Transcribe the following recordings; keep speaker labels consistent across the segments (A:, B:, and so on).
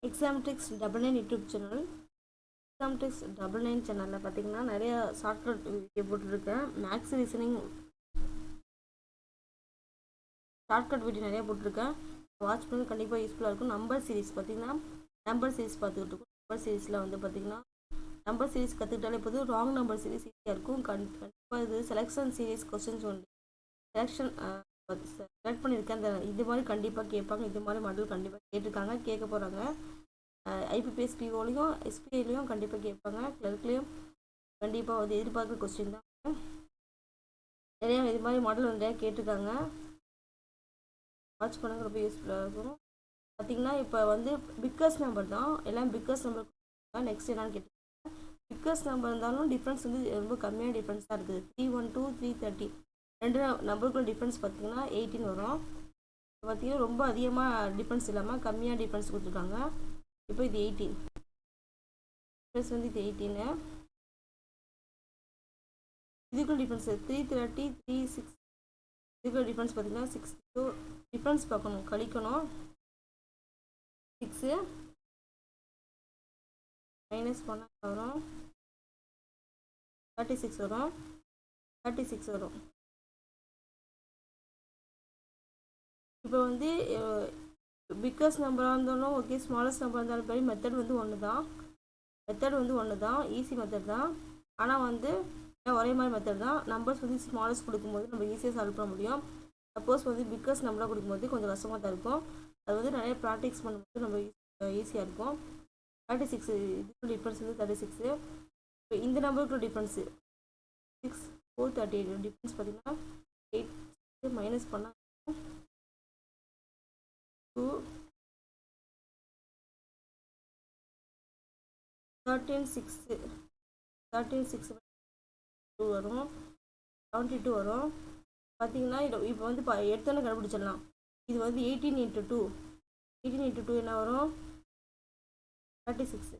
A: எக்ஸாம்ட்ரிக்ஸ் 99 YouTube channel. எக்ஸாம்ட்ரிக்ஸ் 99 சேனலில் பார்த்தீங்கன்னா நிறைய ஷார்ட்கட் வீடியோ போட்டுருக்கேன். மேக்ஸ் ரீசனிங் ஷார்ட்கட் வீடியோ நிறையா போட்டிருக்கேன். வாட்ச் பண்ணி கண்டிப்பாக யூஸ்ஃபுல்லாக இருக்கும். நம்பர் சீரிஸ் பார்த்தீங்கன்னா நம்பர் சீரிஸ் பார்த்துக்கிட்டு இருக்கோம். நம்பர் சீரிஸில் வந்து பார்த்தீங்கன்னா நம்பர் சீரிஸ் கற்றுக்கிட்டாலே போதும். ராங் நம்பர் சீரிஸ் ஈஸியாக இருக்கும். கண்டிப்பாக இது செலெக்ஷன் சீரிஸ் கொஸ்டின்ஸ் ஒன்று செலெக்ஷன் செலக்ட் பண்ணியிருக்கேன். அந்த இது மாதிரி கண்டிப்பாக கேட்பாங்க. இது மாதிரி மாடல் கண்டிப்பாக கேட்டிருக்காங்க, கேட்க போகிறாங்க. ஐபிபிஎஸ் பிஓலையும் எஸ்பிஐலையும் கண்டிப்பாக கேட்பாங்க. கிளர்க்லேயும் கண்டிப்பாக வந்து எதிர்பார்க்குற கொஸ்டின் தான். நிறையா இது மாதிரி மாடல் நிறையா கேட்டிருக்காங்க. வாட்ச் பண்ணுங்க, ரொம்ப யூஸ்ஃபுல்லாக இருக்கும். பார்த்திங்கன்னா இப்போ வந்து பிக்கஸ்ட் நம்பர் தான், எல்லாம் பிக்கஸ்ட் நம்பர் தான். நெக்ஸ்ட் என்னன்னு கேட்டிருக்காங்க. பிக்கஸ்ட் நம்பர் இருந்தாலும் டிஃப்ரென்ஸ் வந்து ரொம்ப கம்மியான டிஃப்ரென்ஸ் தான் இருக்குது. 312 330 ரெண்டு நம்பருக்குள்ள டிஃப்ரென்ஸ் பார்த்திங்கன்னா 18 வரும். பார்த்திங்கன்னா ரொம்ப அதிகமாக டிஃப்ரென்ஸ் இல்லாமல் கம்மியாக டிஃப்ரென்ஸ் கொடுத்துருக்காங்க. இப்போ இது 18 டிஃப்ரென்ஸ் வந்து இது 18. இதுக்குள்ள டிஃப்ரென்ஸ் 330 36 இதுக்குள்ள டிஃப்ரென்ஸ் பார்த்திங்கன்னா 62 டிஃப்ரென்ஸ் பார்க்கணும், கழிக்கணும். 6 மைனஸ் பண்ணால் வரும் 36 வரும். 36 வரும். இப்போ வந்து பிக்கஸ்ட் நம்பராக இருந்தாலும் ஓகே, ஸ்மாலஸ்ட் நம்பராக இருந்தாலும் சரி, மெத்தட் வந்து ஒன்று தான். ஈஸி மெத்தட் தான். ஆனால் வந்து ஒரே மாதிரி மெத்தட் தான். நம்பர்ஸ் வந்து ஸ்மாலஸ்ட் கொடுக்கும்போது நம்ம ஈஸியாக சால்வ் பண்ண முடியும். சப்போஸ் வந்து பிக்கஸ்ட் நம்பராக கொடுக்கும்போது கொஞ்சம் கஷ்டமாக தான் இருக்கும். அது வந்து நிறைய ப்ராக்டிக்ஸ் பண்ணும்போது நம்ம ஈஸியாக இருக்கும். 36 இதுக்குள்ள டிஃப்ரென்ஸ் வந்து 36. இப்போ இந்த நம்பருக்குள்ள டிஃப்ரென்ஸு 6 438 டிஃப்ரென்ஸ் பார்த்தீங்கன்னா 8 மைனஸ் பண்ணால் 2 13 6 வரும். 72 வரும். பார்த்தீங்கன்னா இப்போ வந்து எடுத்தோன்னே கண்டுபிடிச்சிடலாம். இது வந்து 18 × 2 18 × 2 என்ன வரும் 36.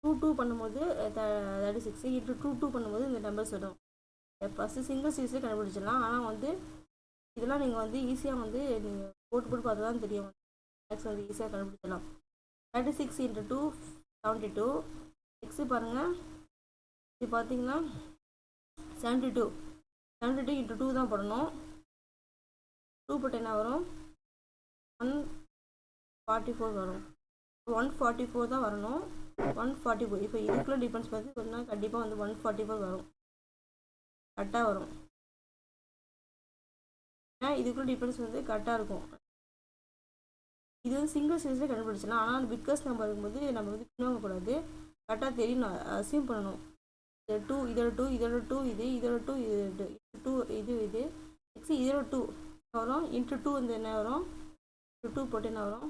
A: டூ பண்ணும்போது 36 × 2 பண்ணும்போது இந்த நம்பர்ஸ் வரும். ஃபஸ்ட்டு சிங்கிள் சீரிஸே கண்டுபிடிச்சிடலாம். ஆனால் வந்து இதெல்லாம் நீங்கள் வந்து ஈஸியாக வந்து நீங்கள் போட்டு பார்த்தா தான் தெரியும். மேக்ஸ் வந்து ஈஸியாக கண்டுபிடிச்சிடலாம். 36 × 2 72. நெக்ஸ்ட்டு பாருங்கள், இது பார்த்தீங்கன்னா 72 × 2 தான் போடணும். 2 போட்டு என்ன வரும் 144 வரும். 144 தான் வரணும். 144. இப்போ இதுக்குள்ள டிஃபரன்ஸ் பார்த்து சொன்னால் கண்டிப்பாக வந்து 144 வரும். கரெக்டாக வரும். ஏன்னா இதுக்குள்ள டிஃபரன்ஸ் வந்து கரெக்டாக இருக்கும். இது வந்து சிங்கிள் சீரிஸில் கண்டுபிடிச்சலாம். ஆனால் அந்த பிக்கஸ்ட் நம்பர் இருக்கும்போது நம்ம வந்து பின்னோங்கக்கூடாது, கரெக்டாக தெரியும், அசியூம் பண்ணணும். இது 2 இதோட 2 இதோட 2 இது இதோட 2 இது 2 இது நெக்ஸ்ட் இதோட 2 வரும். இன்ட்டு 2 வந்து என்ன வரும் 2 போட்டு என்ன வரும்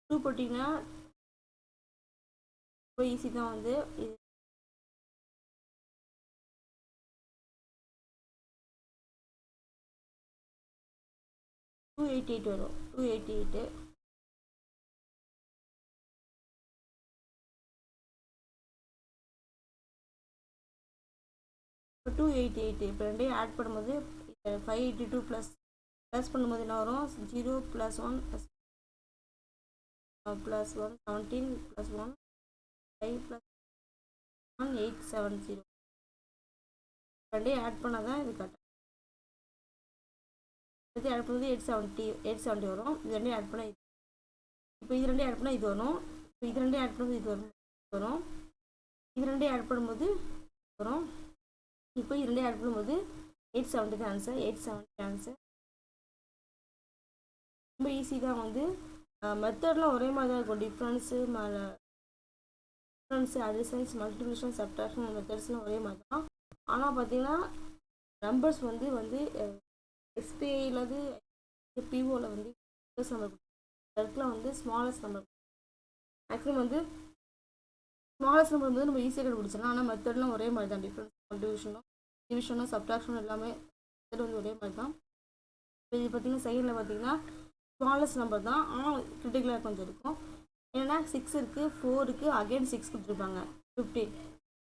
A: 2 போட்டிங்கன்னா ரொம்ப ஈஸி தான். வந்து இது 288 வரும். 288 இப்போ 288 இப்போ ரெண்டையும் ஆட் பண்ணும்போது 582 ப்ளஸ் பண்ணும்போது என்ன வரும் 0 + 1 +1 17 + 1 5 + 1 870. ரெண்டையும் ஆட் பண்ணால் தான் இது கரெக்டாக. இது ஆட் பண்ணும்போது 870 வரும். இது ரெண்டையும் ஆட் பண்ணால் இப்போ இது ரெண்டையும் ஆட் பண்ணால் இது வரும். இப்போ இது ரெண்டையும் ஆட் பண்ணும்போது இது வரும். இது ரெண்டையும் ஆட் பண்ணும்போது வரும். இப்போ இது ரெண்டையும் ஆட் பண்ணும்போது 870 தான் ஆன்சர். 870 ஆன்சர். ரொம்ப ஈஸி தான். வந்து மெத்தட்லாம் ஒரே மாதிரி தான் இருக்கும். டிஃப்ரென்ஸு அடிஷன்ஸ் மல்டிப்ளிகேஷன் சப்ட்ராக்ஷன் மெத்தட்ஸ்லாம் ஒரே மாதிரி தான். ஆனால் பார்த்தீங்கன்னா நம்பர்ஸ் வந்து எஸ்பிஐயில் வந்து பிஓவில் வந்து பிளஸ் நம்பர் கிளர்க்கில் வந்து ஸ்மாலஸ்ட் நம்பர். மேக்ஸிமம் வந்து ஸ்மாலஸ்ட் நம்பர் வந்து நம்ம ஈஸியாக கண்டுபிடிச்சிடலாம். ஆனால் மெத்தட்லாம் ஒரே மாதிரி தான். டிஃப்ரென்ஸ் டிவிஷனும் சப்ட்ராக்ஷனும் எல்லாமே மெத்தட் வந்து ஒரே மாதிரி தான். இப்போ இது பார்த்தீங்கன்னா செகண்டில் பார்த்தீங்கன்னா ஸ்மாலஸ்ட் நம்பர் தான், ஆனால் கிரிட்டிக்கலாக கொஞ்சம் இருக்கும். ஏன்னா 6 இருக்குது, 4 இருக்குது, அகைன் 6 கொடுத்துருப்பாங்க 15.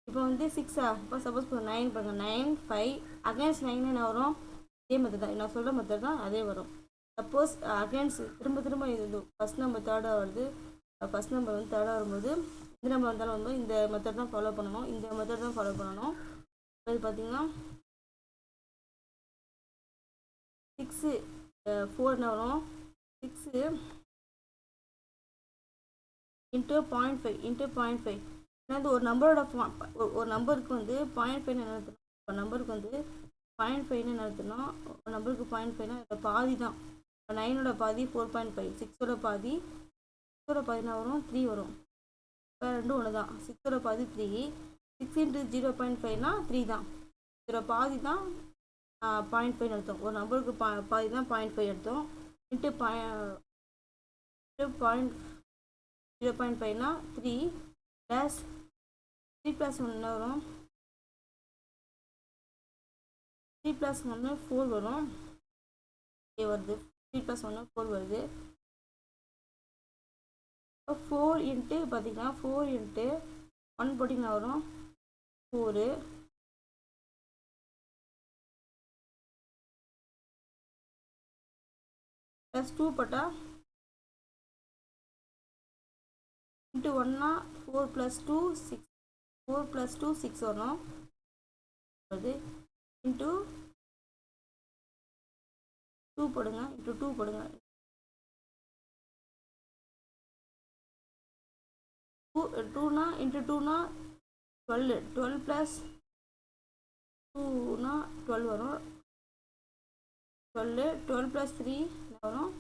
A: இப்போ வந்து 6 இப்போ சப்போஸ் 9 பாருங்க, 9 5 அகைன்ஸ்ட் 9 என்ன வரும்? இதே மெத்தட் தான், நான் சொல்கிற மெத்தட் தான் அதே வரும். சப்போஸ் அகைன்ஸ்ட் திரும்ப திரும்ப இது ஃபஸ்ட் நம்பர் தேர்டாக வருது, ஃபஸ்ட் நம்பர் வந்து தேர்டாக வரும்போது இந்த நம்பர் வந்தாலும் வந்து இந்த மெத்தட் தான் ஃபாலோ பண்ணணும், இந்த மெத்தட் தான் ஃபாலோ பண்ணணும். இது பார்த்தீங்கன்னா 6 4 என்ன வரும்? 6 இன்ட்டு 0.5 இன்ட்டு 0.5. அதாவது ஒரு நம்பரோட ஒரு நம்பருக்கு வந்து 0.5 என்ன நடத்தணும், ஒரு நம்பருக்கு வந்து 0.5 நடத்தணும், ஒரு நம்பருக்கு 0.5னா இதில் பாதி தான். 9ஓட பாதி 4.5, 6ஓட பாதி, 6ஓட பாதி என்ன வரும்? 3 வரும். இப்போ ரெண்டும் ஒன்று தான், 6ஓட பாதி 3, 6 இன்ட்டு 0.5னா 3 தான். இதோட பாதி தான் 0.5 எடுத்தோம். ஒரு நம்பருக்கு பாதி தான் 0.5 எடுத்தோம். இன்ட்டு 0.5னா 3 ப்ளஸ் 3 + 1 என்ன வரும்? 3 + 1 4 வரும். இங்கே வருது 3 + 1 4 வருது. இப்போ 4 இன்ட்டு பார்த்தீங்கன்னா 4 இன்ட்டு 1 போட்டிங்கன்னா வரும் 4 ப்ளஸ் 2 போட்டால் இன்ட்டு 1னா 4 + 2 6, 4 + 2 6 வரும். வருது இன்ட்டு 2 போடுங்க, இன்ட்டு 2 போடுங்க. 2னா இன்ட்டு 2னா 12, 12 + 2னா 12 வரும். 12 + 3 என்ன வரும்?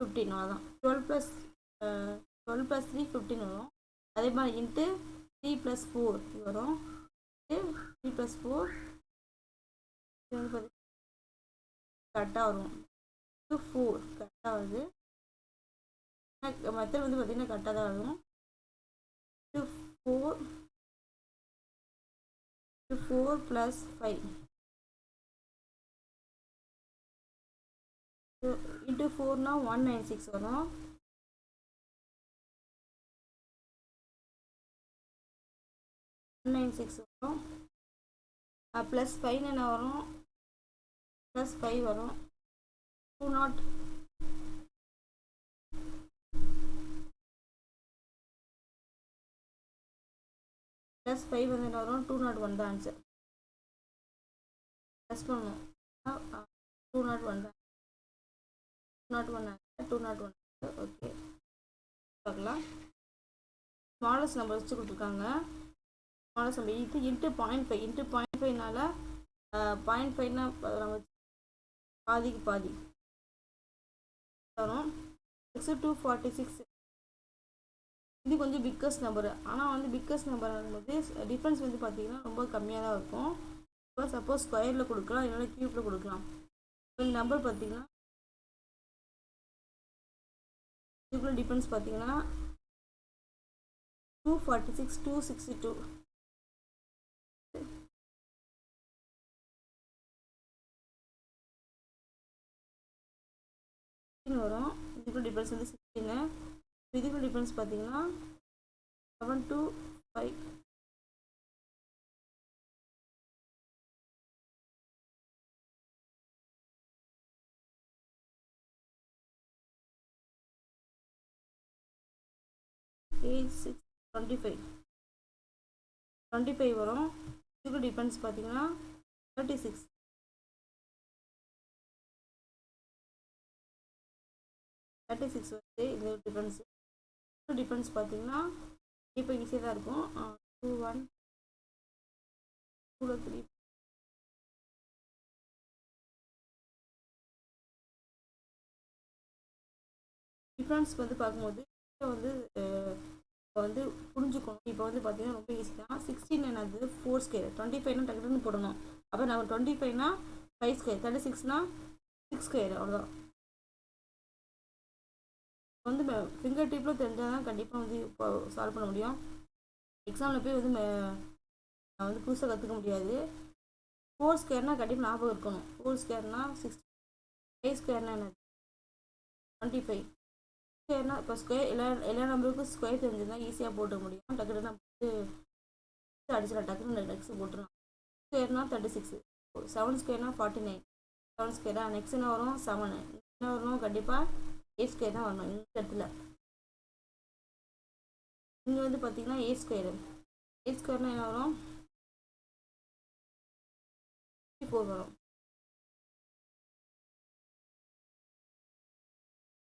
A: 15. அவ்வளோதான். 12 + 3 15 வரும். அதே மாதிரி இன்ட்டு 3 + 4 வரும். 3 + 4 இது வந்து கரெக்டாக வரும். 4 கரெக்டாக வருது. மெத்தட் வந்து பார்த்தீங்கன்னா கரெக்டாக தான் வரும். 4 + 5 இன்ட்டு 4னா 196 வரும். 196 வரும். ப்ளஸ் 5 என்ன வரும்? ப்ளஸ் 5 வரும். 2 ப்ளஸ் 5 வந்து என்ன வரும்? 201 தான் ஆன்சர். ப்ளஸ் பண்ணணும், 201 தான். 201. ஓகே, பார்க்கலாம். ஸ்மாலஸ்ட் நம்பர் வச்சு கொடுத்துருக்காங்க. ஸ்மாலஸ்ட் நம்பர் இது இன்ட்டு 0.5 இன்ட்டு 0.5னால 0.5னா நம்ம பாதிக்கு பாதி வரும். 6 to 46. இது கொஞ்சம் பிக்கஸ்ட் நம்பரு, ஆனால் வந்து பிக்கஸ்ட் நம்பர் ஆகும்போது டிஃப்ரென்ஸ் வந்து பார்த்தீங்கன்னா ரொம்ப கம்மியாக தான் இருக்கும். இப்போ சப்போஸ் ஸ்கொயரில் கொடுக்கலாம், இல்லைன்னா க்யூப்பில் கொடுக்கலாம். இந்த நம்பர் பார்த்தீங்கன்னா இதுக்குள்ள டிஃப்ரென்ஸ் பார்த்தீங்கன்னா 246 262 வரும். இதுக்குள்ள டிஃப்ரென்ஸ் வந்து 16. இதுக்குள்ள டிஃப்ரென்ஸ் பார்த்தீங்கன்னா 7 to 5. Age 6 25 வரும். இதுக்குள்ள டிஃப்ரென்ஸ் பார்த்தீங்கன்னா 36 வருது. இது டிஃப்ரென்ஸ் பார்த்தீங்கன்னா இப்போ ஈஸியாக தான் இருக்கும். 2 1 2 3 டிஃப்ரென்ஸ் வந்து பார்க்கும்போது வந்து புரிஞ்சுக்கணும். இப்போ வந்து பார்த்தீங்கன்னா ரொம்ப ஈஸி தான். 16 என்னது 4 ஸ்கொயர், 25னா டக்குன்னு போடணும். அப்போ நம்ம 25னா 5 ஸ்கொயர், 36னா 6 ஸ்கொயர், அவ்வளோதான். வந்து ஃபிங்கர் டிப்பில் தெரிஞ்சால் தான் கண்டிப்பாக வந்து இப்போ சால்வ் பண்ண முடியும். எக்ஸாமில் போய் வந்து புதுசாக கற்றுக்க முடியாது. 4 ஸ்கொயர்னால் கண்டிப்பாக ஞாபகம் இருக்கணும். 4 ஸ்கொயர்னா 6, 5 ஸ்கொயர்னா என்னது 25. ஸ்கொயர்னா இப்போ ஸ்கொயர் எல்லா நம்பருக்கும் ஸ்கொயர் தெரிஞ்சுன்னா ஈஸியாக போட்டு முடியும். டக்குனு நம்ம அடிச்சிடலாம், டக்குனு நெக்ஸ்ட் போட்டுடலாம். ஸ்கொயர்னா 36, 7 ஸ்கொயர்னா 49, 7 ஸ்கொயரா நெக்ஸ்ட் என்ன வரும் 7, என்ன வரணும் கண்டிப்பாக 8 ஸ்கொயர் தான் வரணும். இந்த இடத்துல இங்கே வந்து பார்த்தீங்கன்னா 8 ஸ்கொயரு, 8 ஸ்கொயர்னா என்ன வரும் 64 வரும்.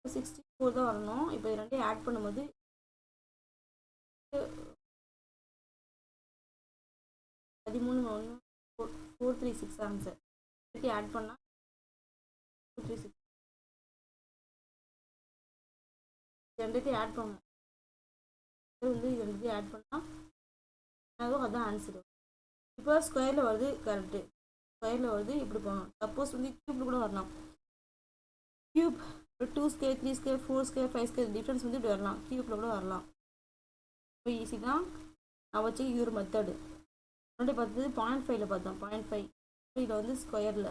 A: 64 தான் வரணும். இப்போ இது ரெண்டையும் ஆட் பண்ணும்போது 13 436 ஆன்சர். ரெண்டையும் ஆட் பண்ணால் 436, ரெண்டையும் ஆட் பண்ணணும். வந்து இது ரெண்டையும் ஆட் பண்ணால் அதுதான் ஆன்சர். இப்போ ஸ்கொயரில் வருது கரெக்டு, ஸ்கொயரில் வருது இப்படி போகணும். சப்போஸ் வந்து க்யூப்பில் கூட வரலாம். Cube 2 square 3 square 4 square 5 square difference வந்து இப்படி வரலாம், க்யூப்பில் கூட வரலாம். இப்போ ஈஸி தான். நான் வச்சு இது ஒரு மெத்தடு. முன்னாடி பார்த்தது 0.5ல் பார்த்தோம். 0.5 இதில் வந்து ஸ்கொயரில்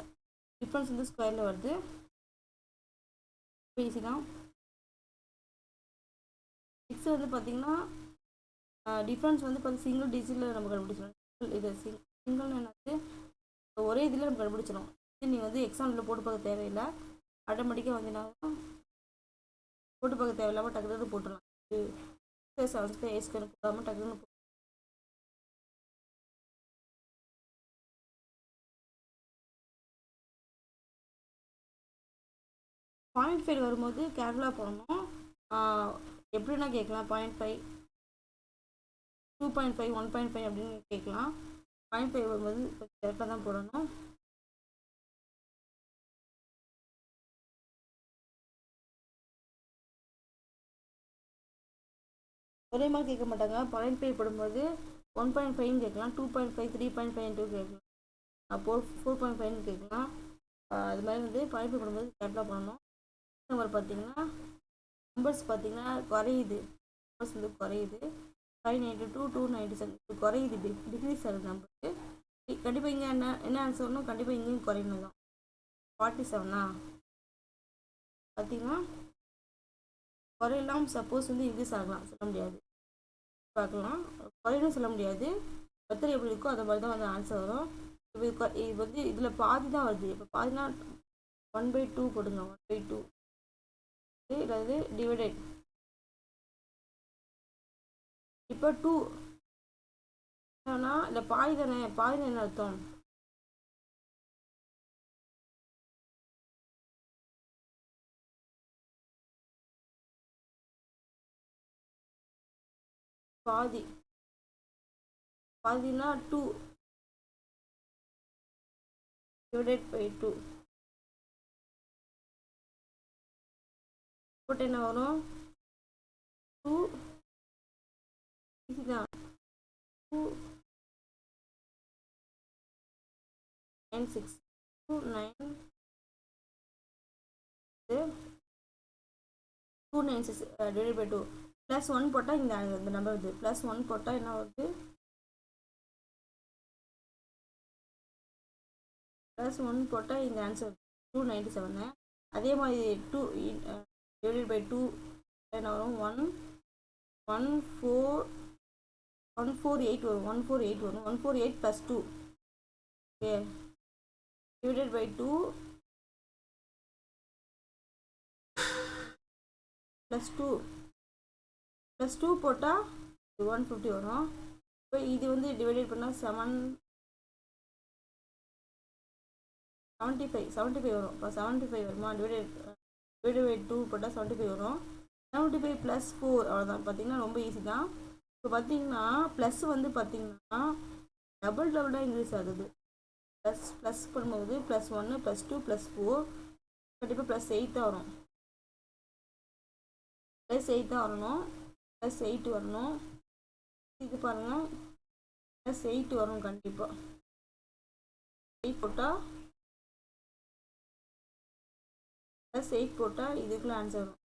A: டிஃப்ரென்ஸ் வந்து ஸ்கொயரில் வருது. இப்போ ஈஸி தான். 6 வந்து பார்த்தீங்கன்னா டிஃப்ரென்ஸ் வந்து பார்த்து சிங்கிள் டிஜிட்டில் நம்ம கண்டுபிடிச்சிடலாம். இது சிங்கிள் என்னது ஒரே இதில் நம்ம கண்டுபிடிச்சிடும். இது நீங்கள் வந்து எக்ஸாம்பிளில் போட்டு பார்க்க தேவையில்லை, ஆட்டோமேட்டிக்காக வந்து நான் போட்டு பார்க்க தேவையில்லாமல் டக்கு டக்கு போட்டுடலாம். 7 ஸ்கொயர் 8 ஸ்கொயர் போடாமல் டக்குன்னு 0.5 வரும்போது கேர்ஃபுல்லாக போடணும். எப்படின்னா கேட்கலாம் 0.5, 2.5, 1.5 அப்படின்னு கேட்கலாம். 0.5 வரும்போது கரெக்டாக தான் போடணும். ஒரே மாதிரி கேட்க மாட்டாங்க. 0.5 போடும்போது 1.5 கேட்கலாம், 2.5, 3.5 கேட்கலாம், அப்போ 4.5 கேட்கலாம். அது மாதிரி வந்து 0.5 போடும்போது கேர்ஃபுல்லாக பண்ணணும். நம்பர் பார்த்தீங்கன்னா நம்பர்ஸ் பார்த்தீங்கன்னா குறையுது, நம்பர்ஸ் வந்து குறையுது. 592, 297 குறையுது, டிக்ரீஸ் ஆகுது நம்பருக்கு. கண்டிப்பாக இங்கே என்ன ஆன்சர் வரணும், கண்டிப்பாக இங்கேயும் குறையணும் தான். 47 பார்த்தீங்கன்னா குறையலாம். சப்போஸ் வந்து இன்க்ரீஸ் ஆகலாம், சொல்ல முடியாது. பார்க்கலாம், குறையணும் சொல்ல முடியாது. மெத்தட் எப்படி இருக்கோ அது மாதிரி தான் வந்து ஆன்சர் வரும். இது வந்து இதில் பாதி தான் வருது. இப்போ பாதினா 1/2 போடுங்க. 1/2 அதாவது டிவைடட். இப்போ 2 என்னன்னா இல்லை பாதி தானே, பாதினா என்ன அர்த்தம், பாதி, பாதினா 2 டிவைடட் பை 2 போட்டு என்ன வரும் 2 இதுதான் 2 9 6 2 9 296 டிவைட் பை 2 ப்ளஸ் 1 போட்டால் இந்த நம்பர் வருது. ப்ளஸ் 1 போட்டால் என்ன வருது, ப்ளஸ் 1 போட்டால் இந்த ஆன்சர் 297. அதே மாதிரி 2 டிவைட் பை 2 என்ன வரும் 148 வரும். 148 வரும். 148 plus 2 okay divided by 2 plus 2 போட்டால் 150 வரும். இப்போ இது வந்து டிவைடட் பண்ணால் 75 வரும். இப்போ 75 வருமா, டிவைடட் பை 2 போட்டால் 75 வரும். 75 ப்ளஸ் 4 அவ்வளோதான். பார்த்தீங்கன்னா ரொம்ப ஈஸி தான். இப்போ பார்த்தீங்கன்னா ப்ளஸ் வந்து பார்த்தீங்கன்னா டபுளாக இன்க்ரீஸ் ஆகுது. ப்ளஸ் பண்ணும்போது ப்ளஸ் 1 ப்ளஸ் 2 ப்ளஸ் 4 கண்டிப்பாக ப்ளஸ் 8 தான் வரும். ப்ளஸ் 8 தான் வரணும். ப்ளஸ் 8 வரணும். இது பாருங்கள் ப்ளஸ் 8 வரும் கண்டிப்பாக. 8 போட்டால் +8 போட்டால் இதுக்குள்ள ஆன்சர் வரும்.